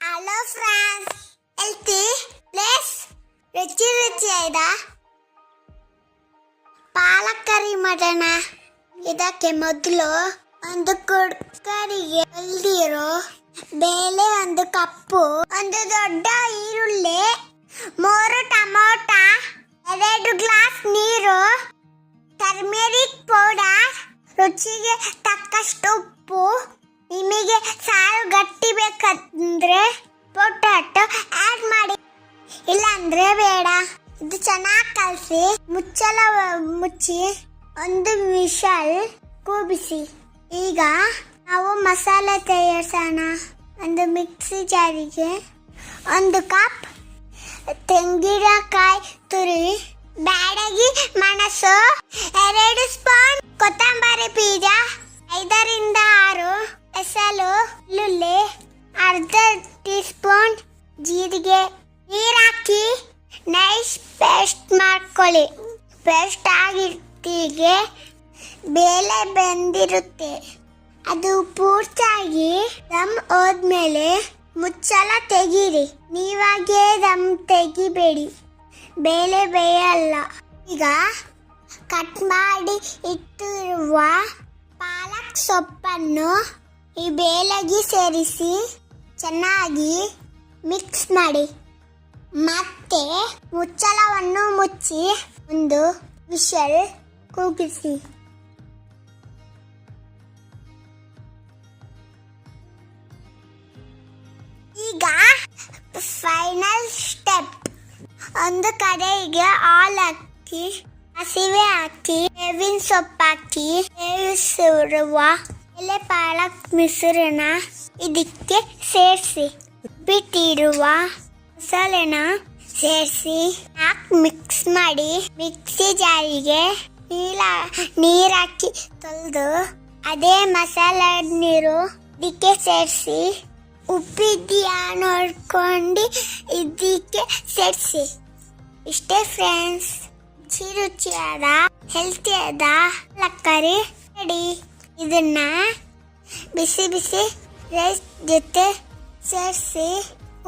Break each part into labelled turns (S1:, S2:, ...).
S1: Hello friends, healthy plus ರುಚಿ ರುಚಿಯಾದ ಪಾಲಕ್ ಕರಿ ಮಾಡೋಣ. ಇದಕ್ಕೆ ಮೊದಲು ಒಂದು ಕುಕ್ಕರಿಗೆ ಬೆಳೆದಿರೋ ಬೇಳೆ, ಒಂದು ಕಪ್ಪು, ಒಂದು ದೊಡ್ಡ ಈರುಳ್ಳಿ, 3 ಟೊಮೊಟೊ, 2 ಗ್ಲಾಸ್ ನೀರು, ಟರ್ಮೆರಿಕ್ ಪೌಡರ್, ರುಚಿಗೆ ತಕ್ಕಷ್ಟು ಉಪ್ಪು. ನಿಮಗೆ ಸಾರು ಗಟ್ಟಿ ಬೇಕಂದ್ರೆ ಪೊಟ್ಯಾಟೊ ಆಡ್ ಮಾಡಿ, ಇಲ್ಲಾಂದ್ರೆ ಬೇಡ. ಇದು ಚೆನ್ನಾಗಿ ಕಲಸಿ ಮುಚ್ಚಳ ಮುಚ್ಚಿ 1 ವಿಷಲ್ ಕೂಗಿಸಿ. ಈಗ ನಾವು ಮಸಾಲೆ ತಯಾರಿಸೋಣ. ಒಂದು ಮಿಕ್ಸಿ ಜಾರಿಗೆ 1 ಕಪ್ ತೆಂಗಿನಕಾಯಿ ತುರಿ, ಬ್ಯಾಡಗಿ ಮೆಣಸು, 2 ಸ್ಪೂನ್ ಕೊತ್ತಂಬರಿ ಬೀಜ, 5 ರಿಂದ 6 ಹೆಸರು ಬೆಳ್ಳುಳ್ಳಿ, ಅರ್ಧ ಟೀ ಸ್ಪೂನ್ ಜೀರಿಗೆ, ನೀರು ಹಾಕಿ ನೈಸ್ ಪೇಸ್ಟ್ ಮಾಡ್ಕೊಳ್ಳಿ. ಪೇಸ್ಟ್ ಆಗಿರ್ತಿಗೆ ಬೇಳೆ ಬೆಂದಿರುತ್ತೆ. ಅದು ಪೂರ್ತಿಯಾಗಿ ದಮ್ ಹೋದ್ಮೇಲೆ ಮುಚ್ಚಳ ತೆಗೀರಿ. ನೀವಾಗೇ ದಮ್ ತೆಗಿಬೇಡಿ, ಬೇಳೆ ಬೇಯಲ್ಲ. ಈಗ ಕಟ್ ಮಾಡಿ ಇಟ್ಟಿರುವ ಪಾಲಕ್ ಸೊಪ್ಪನ್ನು ಈ ಬೇಳೆಗೆ ಸೇರಿಸಿ ಚೆನ್ನಾಗಿ ಮಿಕ್ಸ್ ಮಾಡಿ. ಮತ್ತೆ ಮುಚ್ಚಳವನ್ನು ಮುಚ್ಚಿ 1 ವಿಷಲ್ ಕೂಗಿಸಿ. ಈಗ ಫೈನಲ್ ಸ್ಟೆಪ್. ಒಂದು ಕಡೆಗೆ ಹಾಲು ಹಾಕಿ, ಹಸಿವೆ ಹಾಕಿ, ಬೇವಿನ ಸೊಪ್ಪು ಹಾಕಿ ಬೇಯಿಸಿರುವ ಎಲೆ ಪಾಲಕ್ ಮಿಶ್ರಣ ಇದಕ್ಕೆ ಸೇರಿಸಿ. ಬಿಟ್ಟಿರುವ ಮಸಾಲೆನ ಸೇರಿಸಿ ಮಿಕ್ಸ್ ಮಾಡಿ. ಮಿಕ್ಸಿ ಜಾರಿಗೆ ನೀರು ಹಾಕಿ ತೊಳೆದು ಅದೇ ಮಸಾಲೆ ನೀರು ಇದಕ್ಕೆ ಸೇರಿಸಿ. ಉಪ್ಪಿದೆಯಾ ನೋಡ್ಕೊಂಡು ಇದಕ್ಕೆ ಸೇರಿಸಿ. ಇಷ್ಟೇ ಫ್ರೆಂಡ್ಸ್, ರುಚಿಯಾದ ಹೆಲ್ತಿಯಾದ ಲಕ್ಕರಿ ರೆಡಿ. ಇದನ್ನ ಬಿಸಿ ಬಿಸಿ ರೈಸ್ ಜೊತೆ ಸೇರಿಸಿ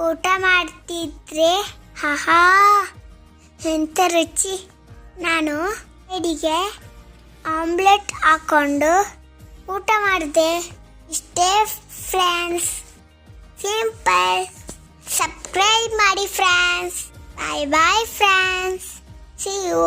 S1: ಊಟ ಮಾಡ್ತಿದ್ರೆ ಆಹಾ ಎಂತ ರುಚಿ. ನಾನು ಅಡಿಗೆ ಆಮ್ಲೆಟ್ ಹಾಕೊಂಡು ಊಟ ಮಾಡಿದೆ. ಇಷ್ಟೇ ಫ್ರೆಂಡ್ಸ್, ಸಿಂಪಲ್. ಸಬ್ಸ್ಕ್ರೈಬ್ ಮಾಡಿ friends. Bye bye friends, see you.